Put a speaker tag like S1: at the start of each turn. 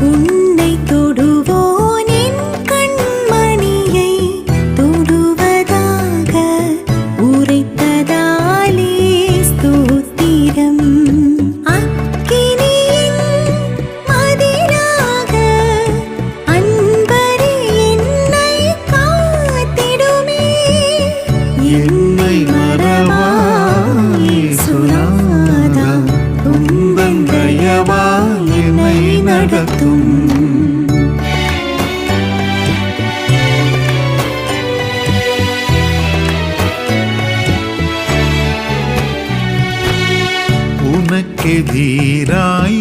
S1: உன்னை தொடுவோன் என் கண்மணியை தொடுவதாக உரைத்ததாலே ஸ்தோத்திரம். அக்கினியின் மதிலாக அன்பரே என்னை காத்திடுமே. என்னை மறவா இயேசுநாதா, உந்தன் தயவா என்னை நடத்தும்.
S2: உனக்கெதிராய்